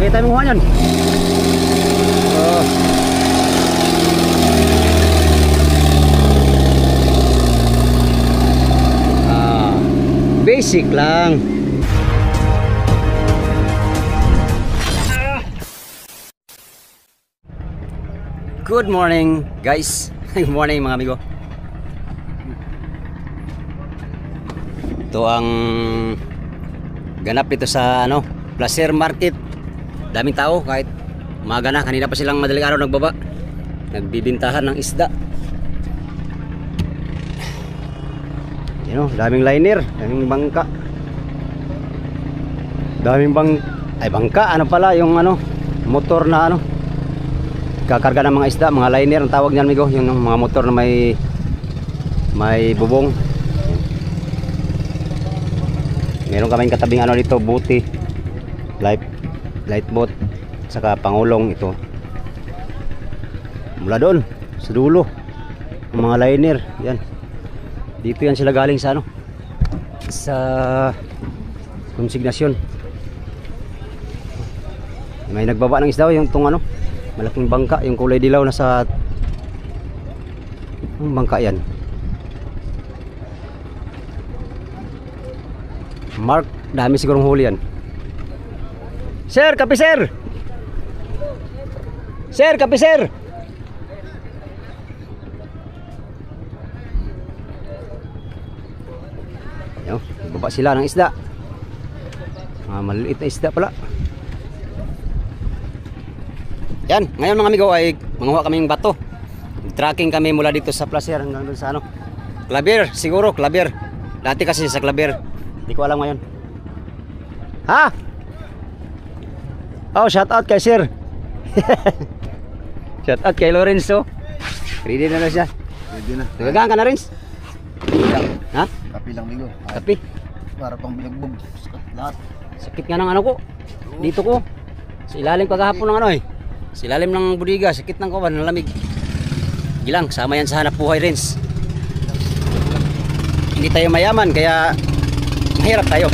Kaya tayo mong yan. Basic lang. Good morning guys. Good morning mga amigo. Ito ang ganap dito sa Placer Market. Daming tao kahit umaga na. Kanina pa silang madaling araw nagbaba. Nagbibintahan ng isda. Daming liner, daming bangka. Bangka, pala yung motor na kakarga ng mga isda, mga liner ang tawag niyan, amigo, yung mga motor na may bubong. Meron kaming katabing dito, buti, light boat, saka pangulong ito. Mula doon sa dulo, ang mga liner, yan. Dito yan sila galing sa sa konsignasyon. May nagbaba ng isda yung malaking bangka, yung kulay dilaw na sa bangka yan. Mark, dami sigurong huli yan. Sir, kape sir. Sir, kape sir. Baba sila ng isda. Maliliit na isda pala. Yan, ngayon mga amigo ay manguha kaming bato. Tracking kami mula dito sa Placer hanggang doon sa Claver, siguro Claver. Dati kasi sa Claver. Hindi ko alam ngayon. Ha? Oh, shout out kay sir. Shout out kay Lorenzo. Ready na siya. Ready na. Nagagaan ka na, Rins? Ha? Kapi lang migo. Kapi. Para pang bilagbog. Lahat. Sakit nga ng ko. Dito ko. Sa ilalim kagahapon ng sa ilalim ng budiga, sakit ng kawan, nalamig. Gilang, sama yan sa hanap buhay, Rins. Hindi tayo mayaman, kaya mahirap tayo.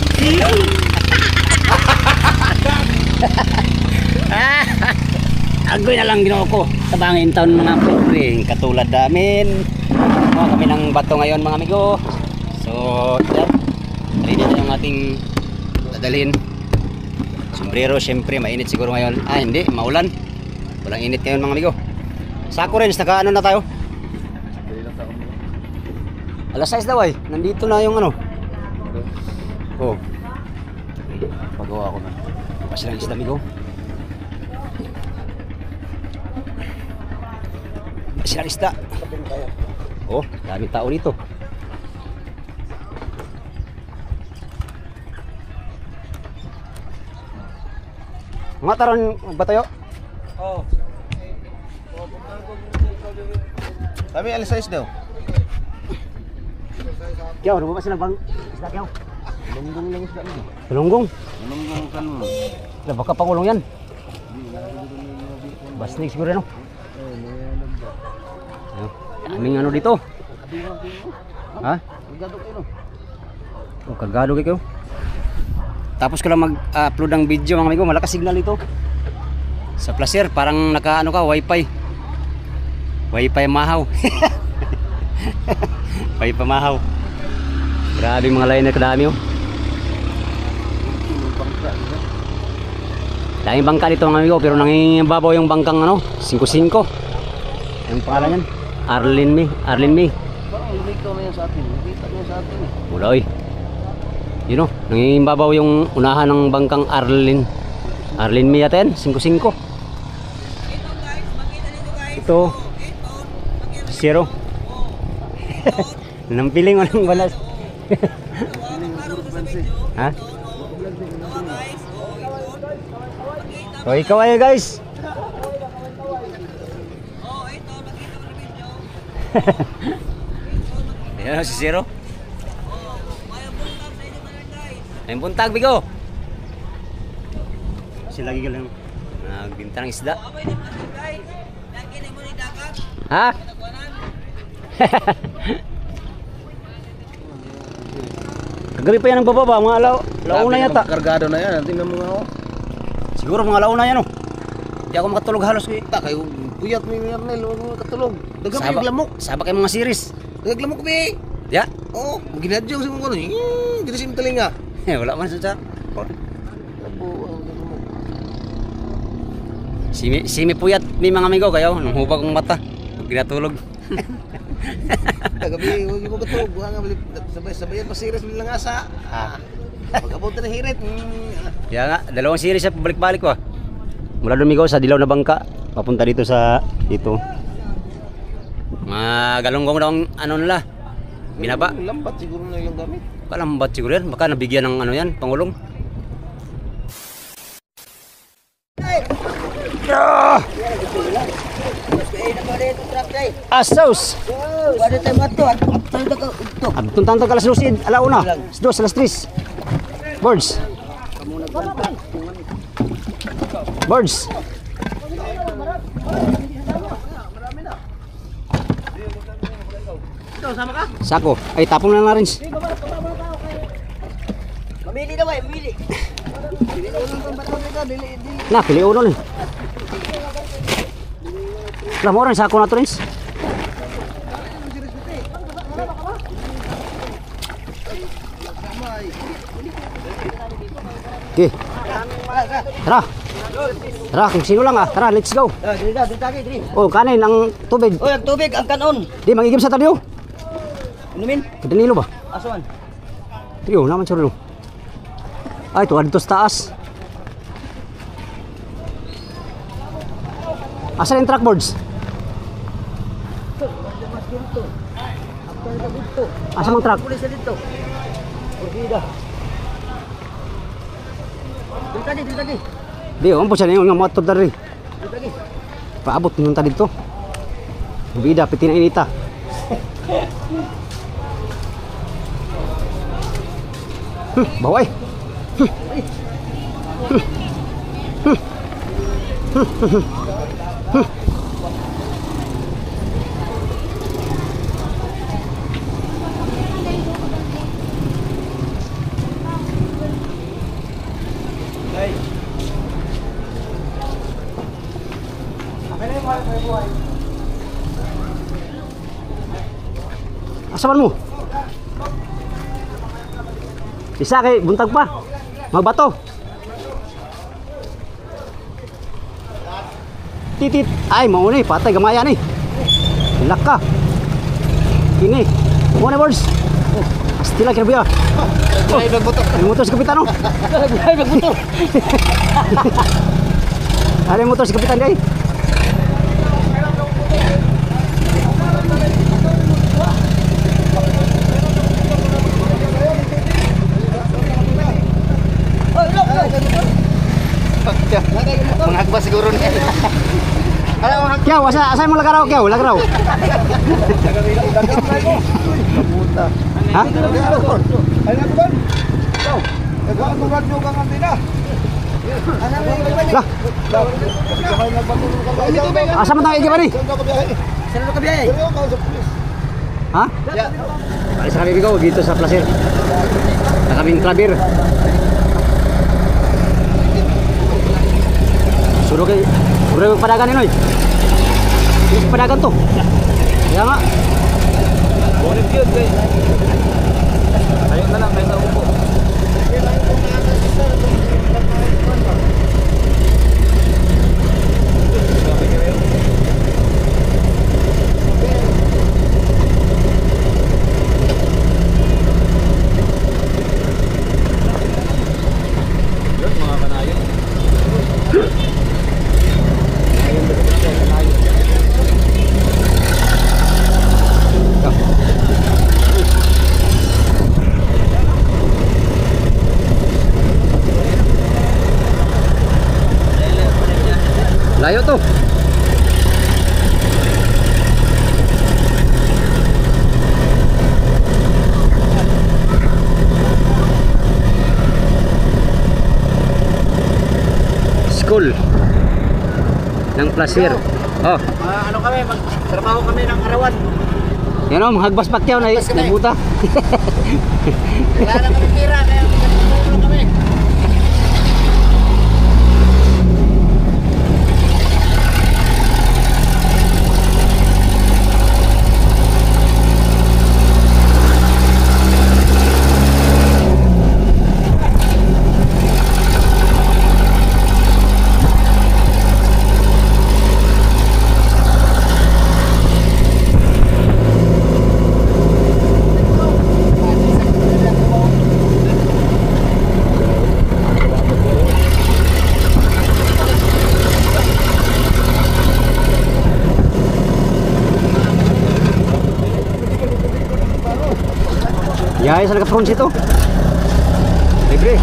Agoy na lang ginawa ko. Tabangin taon mga pre, katulad namin. Kuha kami ng bato ngayon mga amigo. So, yan. Ready na yung ating dadalhin. Sombrero, syempre, mainit siguro ngayon. Hindi, maulan. Walang init ngayon mga amigo. Sako rin, naka na tayo? Alas 6 daw ay. Nandito na yung Oh. Pagawa ko na. Pasya ng isda amigo. Pasya ng isda. Oh, daming tao dito. Mga taron ba tayo? Oh. Kami alas 6 daw. Kaya, ano ba silang bang isda kaya? Lunggong lang isda mo. Lunggong? Lunggong kan mo. Baka pangulong yan. Basnig siguro yan. Aming dito. Ha? Kagado kayo. Oh, kagado kayo. Tapos ko lang mag-upload ng video mga amigo, malakas signal ito. Sa Placer, parang naka wifi. Wifi mahaw. Wifi mahaw. Grabe mga liner, kadami oh. Daming bangka dito mga amigo, pero nangingibabaw yung bangkang 5-5. Yung pangalan yan? Arlene May. Parang lumikaw na yan sa atin. Nakita niya sa atin. Wala oy. Yun nangingibabaw yung unahan ng bangkang Arlene May yata yan, 5-5. Ito 0. Nampiling walang balas. Ha? So ikaw ay guys. Ayan si Zero. Ayun buntag bigo. Sila lagi lang nagbinta ng isda. Ha? Kagabi pa yan ang bababa, mga launa yata. Kargado na yan, tingnan mo nga Siguro mga alauna yan oh. Di ako makatulog halos eh. Tak kayo puyat ni Ernel, huwag mo katulog. Dagang Saba- may lamok. Saba kayo mga series. Dagang lamok be. Ya. Oo, ginadyo sa mga ano. Dito sa talinga. Wala man sa Abo, lamok. Simi puyat may mga amigo kayo nung hubag kong mata. Pag ginatulog. Gabi, huwag mo katulog. Buha nga, sabay-sabayan pa series lang asa. Pag-abot na hirit. Kaya nga, dalawang series siya pabalik-balik ko ah. Mula lumigaw sa dilaw na bangka, papunta dito sa dito. Mga galunggong daw ang ano nila. Binaba. Lambat siguro na yung gamit. Kalambat siguro yan. Baka nabigyan ng ano yan, Pangulong. Asos! Ada tayo mato, Abtun tanto kalas lusid, alauna. Dos, alas 3. Birds. Birds. Sako. Ay, tapong na rin. Mamili daw ay, mamili. Na, pili uno rin. Lah mo rin, sako na to rin. Okay. Tara. Tara, kung sino lang ah. Tara, let's go. Oh, kanin ang tubig. Oh, ang tubig, ang kanon. Di, magigim sa tadiyo. Inumin? Danilo ba? Asuan. Tiyo, naman siya rin. Ay, tuwa dito sa taas. Asa yung trackboards? Asa mang truck? Pulis dito. Orgida. Dito tadi. Di, umpo siya na yung motor dari. Dito tadi. Paabot nung tadi dito. Bida, piti na inita. Baway. Asaman mo? Isa kay buntag pa. Magbato. Titit. Ay, mau ni patay gamaya ni. Hilak ka. Kini. Mo na boards. Astila kira biya. Ay, nagbuto. Yung motor si kapitan oh. Ay, nagbuto. Ada yung motor si kapitan day. Mengagba siguro niya. Kyaw, asa mo lagaraw kyaw, lagaraw. Ha? Lah. Asa man tayo igiba ni? Sino ka biyahe? Ha? Alis kami bigaw dito sa placer. Sa kaming klabir. Suruh ke padagan ini, ini padagan tuh, ya nggak? Boleh dia guys. Ayo na lang kayo sa upo. Layo tuh. School ng Placer. Oh, Ano kami, magtrabaho kami ng arawan. yan o, mahagbas pakyaw na buta. Wala na kami pira, kaya magtrabaho kami. Yaya sa naka-prawns ito. Libre.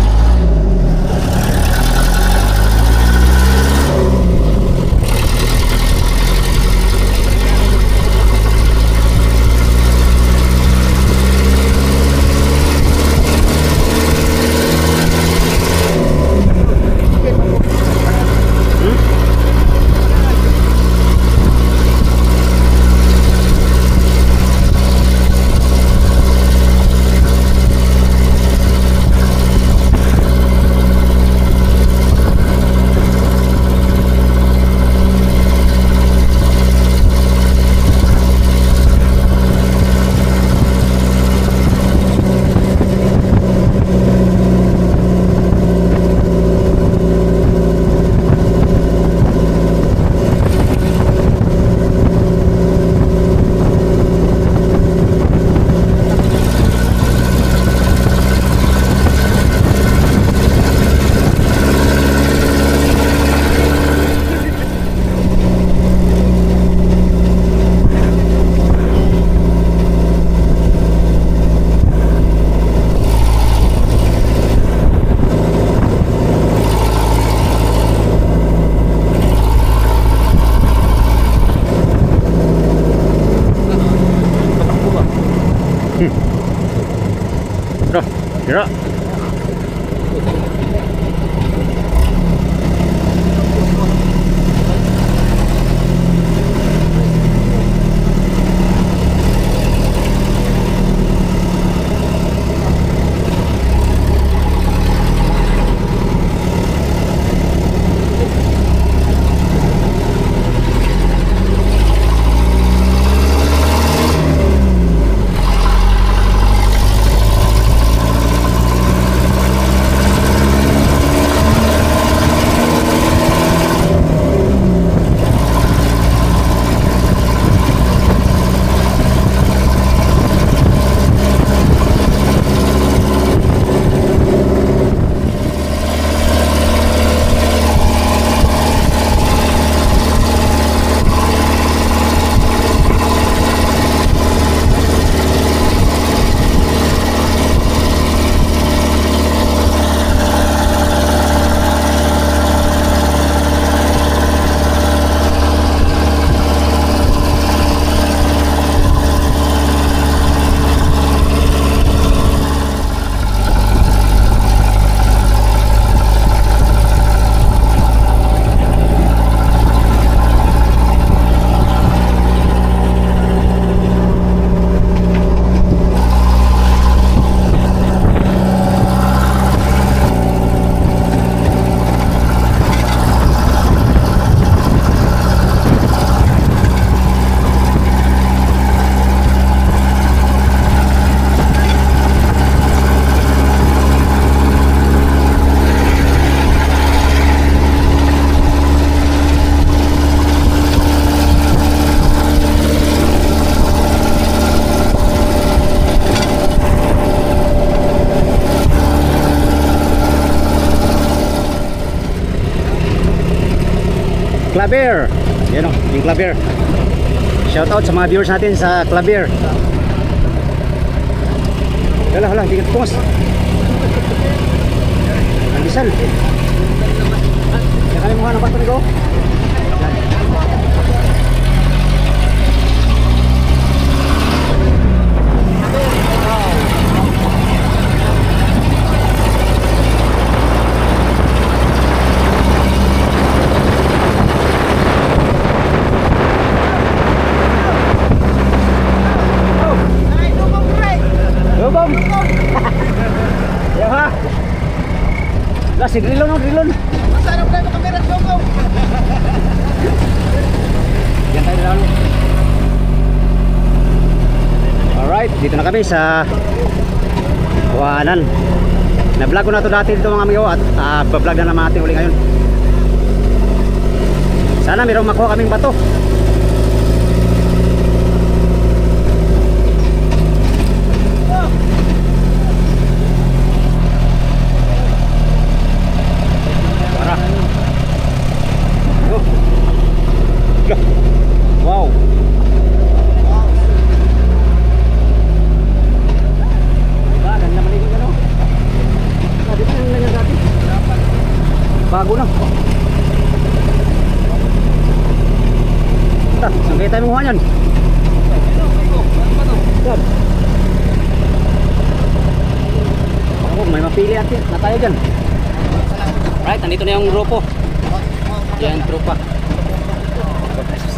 Bro, gerak. Claver. Yan o, yung Claver. Shoutout sa mga viewers natin sa Claver. Hala, hindi ka tumas. Ang bisal. Kaya mo nga ng bato ko. Si Grilon. Masarap na yung kamera, go! Yan tayo lalo. Alright, dito na kami sa Buhanan. Na-vlog ko na ito dati dito mga amigo at bablog na naman natin uli ngayon. Sana mayroong makuha kaming bato. Wow. tayo manguha yan? Yan. Oh, may mapili natin na tayo dyan. Right, nandito na yung grupo. Yan, trupa.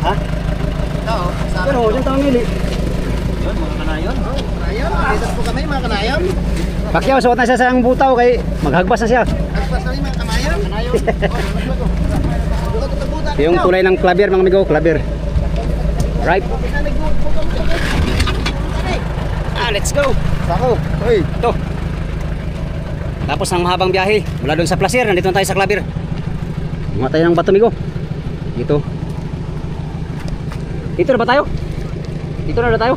Ha? Pero, dyan tayo mili. Yun, mga kanayon. Kanayon, dito po kami mga kanayon. Pakyaw, suot na siya sa butaw kay maghagpas na siya. Agpas na rin mga kanayon. Kanayon. Yung kulay ng claver mga amigo, claver. Right. Let's go. Sako. Hoy. Ito. Tapos ang mahabang biyahe mula doon sa Placer, nandito na tayo sa claver. Mga tayo ng bato amigo. Dito. Dito na ba tayo? Dito na tayo.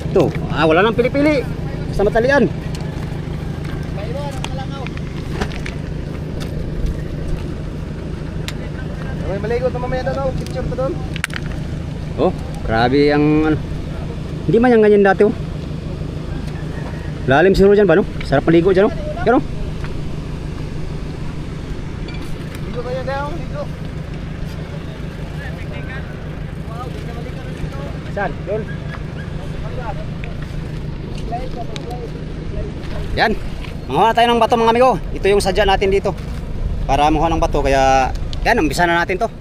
Ito. Wala nang pili-pili. Basta matalian. May maligo na mamaya doon. Picture pa doon. Oh, grabe ang ano. Hindi man yung ganyan dati oh. Lalim siguro dyan ba no? Sarap maligo dyan oh. Yan oh. Ligo kayo daw. Ligo. Saan? Doon. Yan. Manguha na tayo ng bato mga amigo. Ito yung sadya natin dito. Para manguha ng bato. Kaya yan, umpisa na natin to.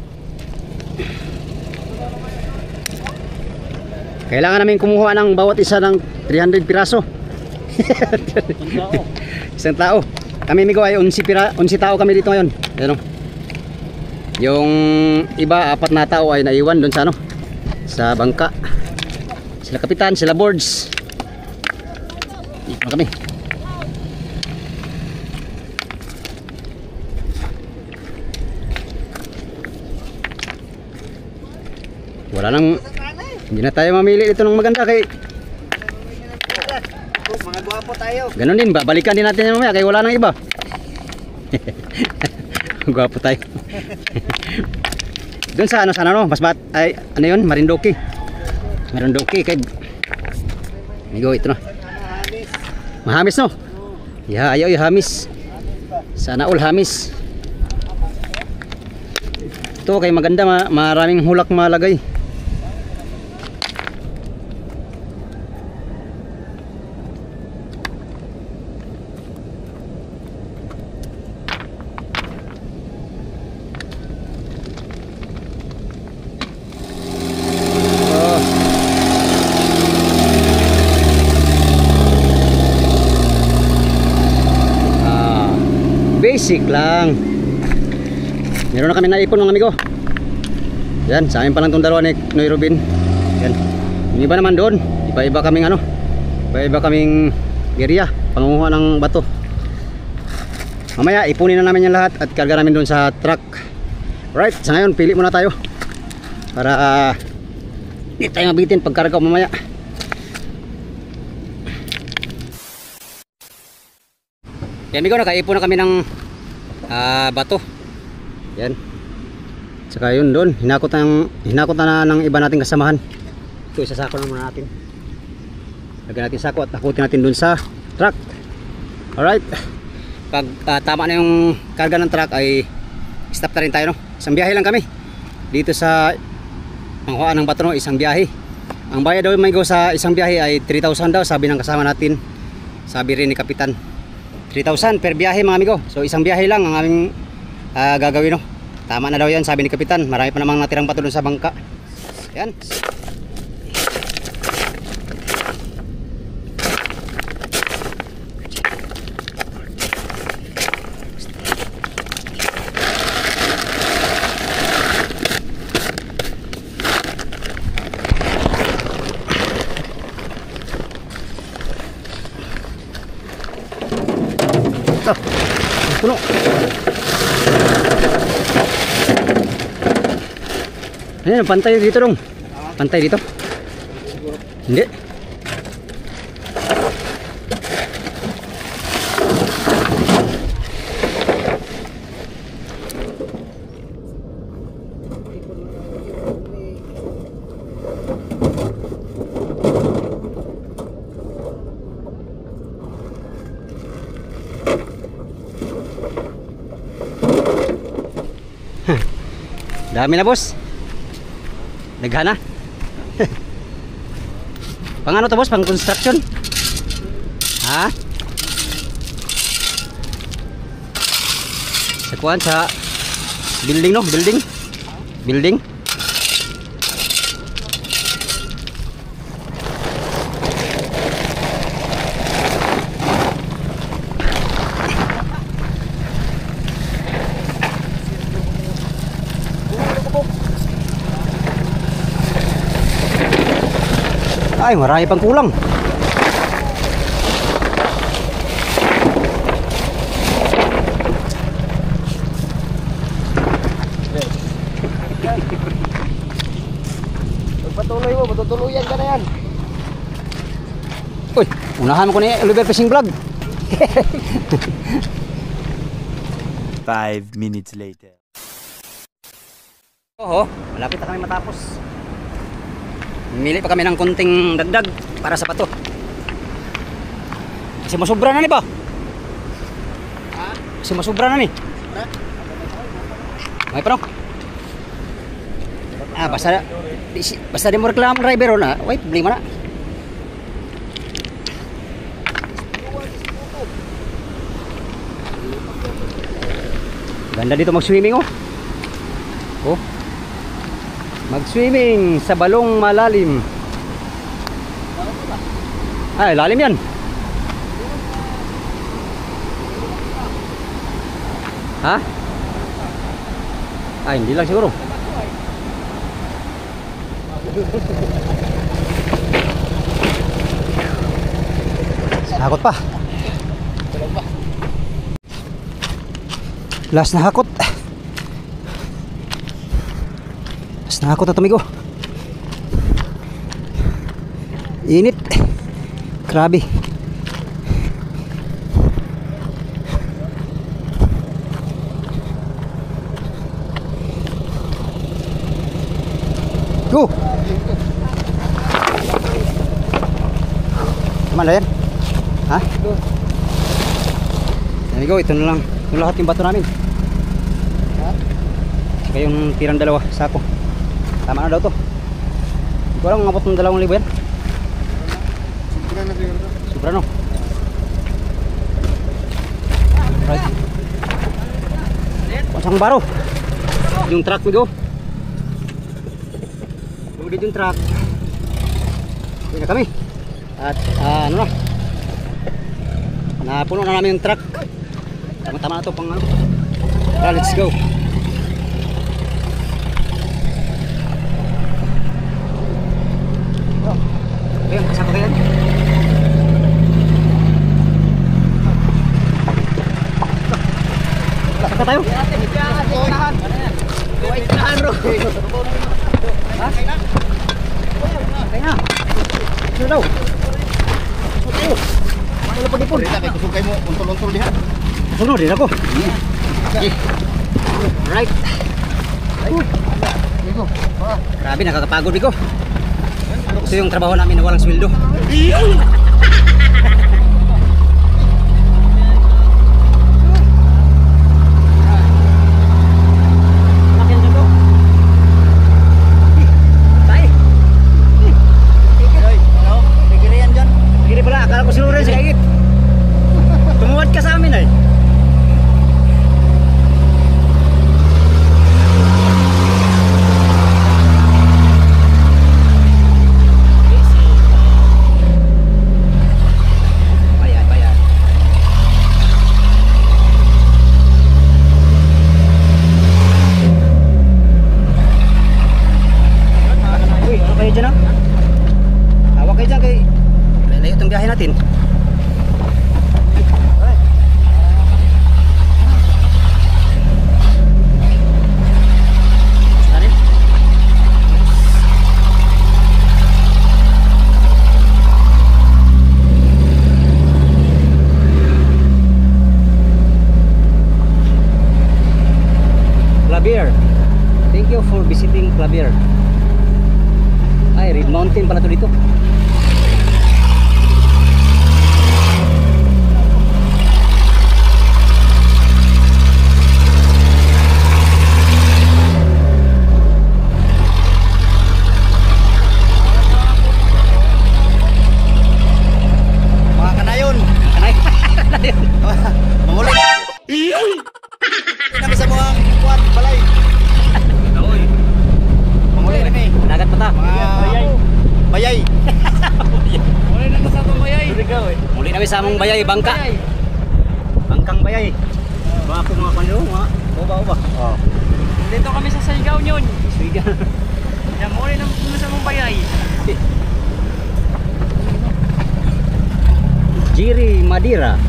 Kailangan namin kumuha ng bawat isa ng 300 piraso. Isang tao. Kami amigo ay 11 tao kami dito ngayon. Ayan o. Yung iba, 4 na tao ay naiwan doon sa ano, sa bangka. Sila kapitan, sila boards. Dito na kami. Wala nang, hindi na tayo mamili dito ng maganda kay Mga gwapo tayo. ganun din, balikan din natin yan mamaya kaya wala nang iba. Gwapo tayo. Doon sa ano, sana no, mas ay ano yun, Marinduque. Marinduque kay amigo, ito na. Mahamis no? Yeah, ayaw hamis. Sana all hamis. Ito kay maganda, maraming hulak malagay. Basic lang. Meron na kami naipon mga amigo. Yan, sa amin pa lang itong dalawa ni Noy Rubin. Yan. Yung iba naman doon, iba-iba kaming ano, iba-iba kaming area, pangunguha ng bato. Mamaya ipunin na namin yung lahat at karga namin doon sa truck. Right, sa ngayon pili muna tayo para hindi tayo mabitin pagkarga mamaya. Yan amigo, nakaipon na kami ng bato. Yan. Saka yun doon, hinakot na ng iba nating kasamahan. Ito, isasako na muna natin. Lagyan natin sako at hakutin natin doon sa truck. Alright. Pag tama na yung karga ng truck ay stop na rin tayo no. Isang biyahe lang kami. Dito sa pangkuhaan ng bato no, isang biyahe. Ang bayad daw may go sa isang biyahe ay 3,000 daw, sabi ng kasama natin. Sabi rin ni Kapitan. 3,000 per biyahe mga amigo. So isang biyahe lang ang aming gagawin no. Tama na daw yan, sabi ni Kapitan. Marami pa namang natirang bato doon sa bangka. Yan. Ito. Puno. Ayan, pantay dito dong. Pantay dito. Hindi. Dami na boss. Naghana. Pang ano to boss? Pang construction? Ha? Sa kuan sa building no? Building? Building? Ay, marami pang kulang. Pagpatuloy mo, matutuluyan ka na yan. Uy, unahan mo ko ni Oliver Fishing Vlog. 5 minutes later. Oo, malapit na kami matapos. Mili pa kami ng konting dagdag para sa pato. Kasi masubra na ni ba? Kasi masubra na ni. May pa no? Basta di mo reklamo driver na, wait, problema na. Ganda dito mag-swimming oh. Oh. Mag-swimming sa balong malalim. Ay, lalim yan. Ha? Ay, hindi lang siguro. Hakot pa. Last na hakot. Last na hakot na tumigo. Init. Grabe. Go. Mana yan? Ha? There we go, ito na lang. Ito lahat yung bato namin. Saka yung tirang dalawa, sako. Tama na daw to. Hindi ko alam, ngabot ng 2,000 yan. Sobra no. Right. Pasang baro. Yung truck mo go. Loaded yung truck. Uwi na kami. At ano na. Napuno na namin yung truck. Tama-tama na to pang ano. Tara, let's go. Ayan, pasako kayo. Pasako tayo. Ha? Kaya na. Sino daw? Tayo. Ano pa dipon? Kusukay mo, untol-untol diha. Sunod din ako. Alright. Grabe, nakakapagod Biko. Ito yung trabaho namin na walang sweldo. Gini pala, akala ko sinurin si Kaigit. Tumuwad ka sa amin ay. Bayad. Uy, ano kayo dyan ah? Hawak kayo dyan kay layo itong biyahe natin. Clavier. Thank you for visiting Clavier. Ay, Red Mountain pala to dito. kami sa among bayay, bangka. Bangkang bayay. Mga ako mga kanyo, mga uba-uba. Oh. Dito kami sa Sigaw yun. Sigaw. Namuli ng sa mong bayay. Jiri Madira.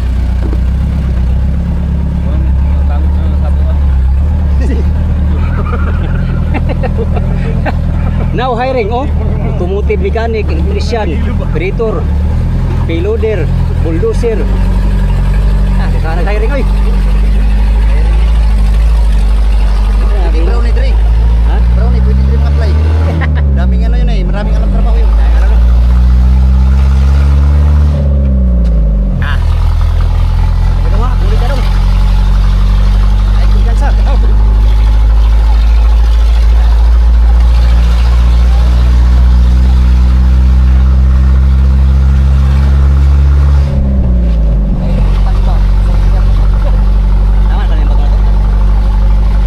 Now hiring, oh. Automotive mechanic, electrician, operator, payloader, bulldozer. Sana hiring, oy. Hindi brownie drink. Ha? Brownie, pwede din mag-apply. Daming ano yun eh, maraming alam trabaho yun. Ano nga, ulit ka dong. Ay, kumpiyansa. Oh. Tama, ano yung bato na to?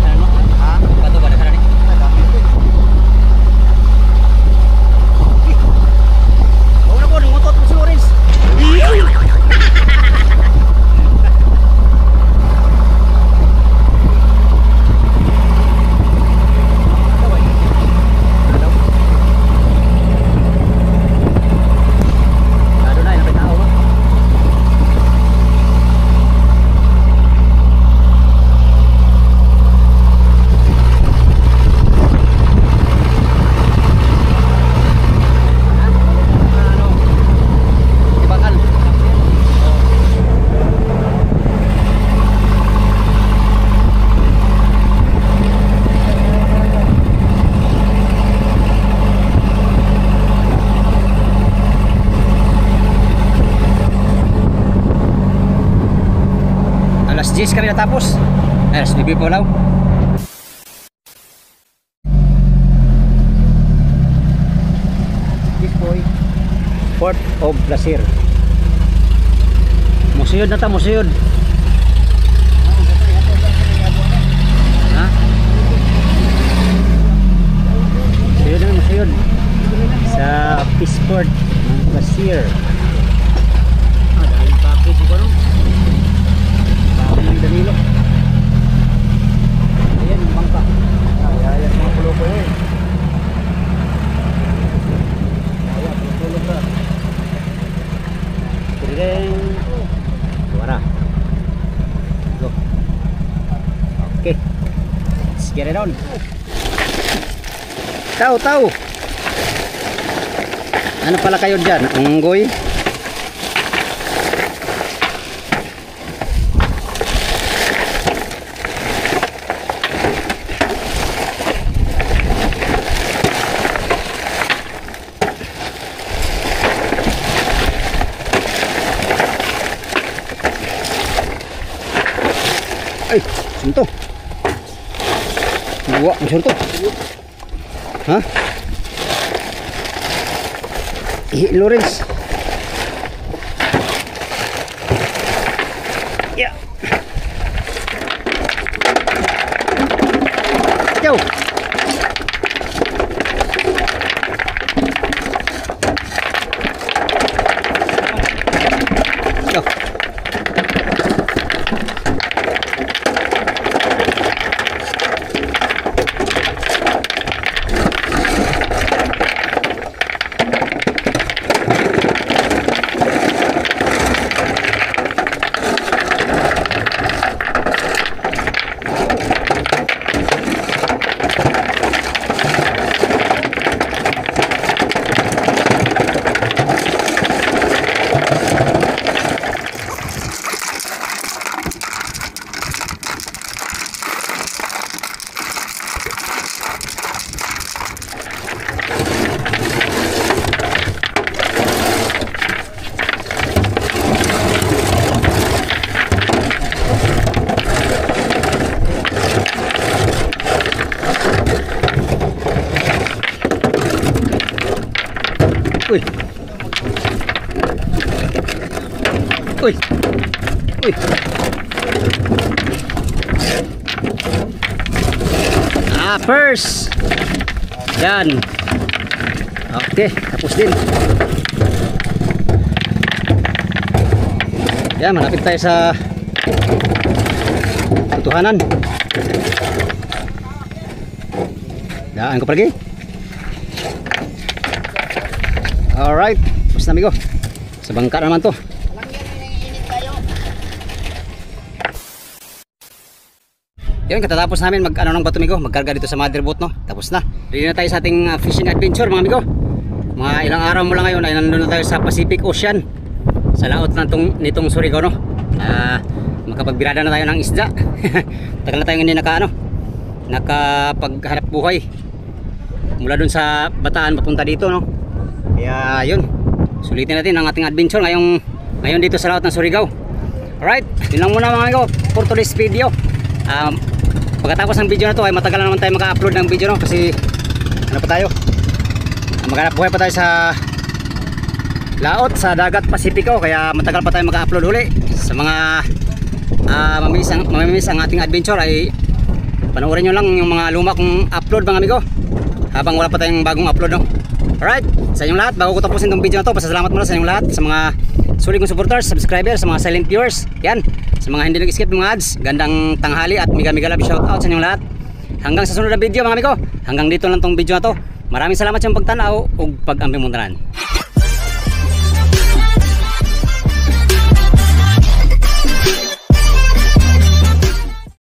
Ano mo? Ha? Bato ba? Nasa na ni? Dami ito eh. Oo na po, nangutot mo si Lawrence. Lalo na, napay tao ba? Ano? Di bakal. Alas 10 kami natapos. Alas 9 po lang. This boy, Port of Lasir. Musiyod na ta, musiyod. Ha? Musiyod na, musiyod. Sa Peaceport ng Lasir. Ah, dahil package ko no? Bago ng Danilo. Ayan, yung bangka. Ayan, mga pulo-pulo eh. Ayan, tulog na. Tiring. Wara. Go. Okay. Let's get it on. Tao, tao. Ano pala kayo dyan? Unggoy? Ay, sunto. Buwa, sunto. Ha? Lawrence. Ya. Jauh. Jauh. Uy. Uy. Uy. Ah, first. Yan. Okay, tapos din. Yan, malapit tayo sa tutuhanan. Daan ko palagi. Alright, basta amigo. Sa bangka naman to. Yun, katatapos namin mag ano ng bato amigo, magkarga dito sa motherboat no. Tapos na. Ready na tayo sa ating fishing adventure mga amigo. Mga ilang araw mo lang ngayon ay nandun na tayo sa Pacific Ocean. Sa laot nitong Surigao no. Makapagbirada na tayo ng isda. Tagal na tayo hindi nakapaghanap buhay. Mula dun sa Bataan papunta dito no. Kaya yun. Sulitin natin ang ating adventure ngayon dito sa laot ng Surigao. Alright, yun lang muna mga amigo for today's video. Pagkatapos ng video na to ay matagal na naman tayo maka-upload ng video no kasi ano pa tayo? Maghanap buhay pa tayo sa laot sa dagat Pasipiko kaya matagal pa tayo maka-upload uli. Sa mga mamimiss ang ating adventure ay panoorin nyo lang yung mga luma kong upload mga amigo habang wala pa tayong bagong upload no. Alright, sa inyong lahat bago ko tapusin itong video na to, pasasalamat muna sa inyong lahat sa mga sulit kong supporters, subscribers, sa mga silent viewers. Yan, sa mga hindi nag-skip ng mga ads, gandang tanghali at mega love shoutout sa inyong lahat. Hanggang sa sunod na video mga amigo, hanggang dito lang tong video na to. Maraming salamat sa pagtanaw ug pag-ambimuntanan.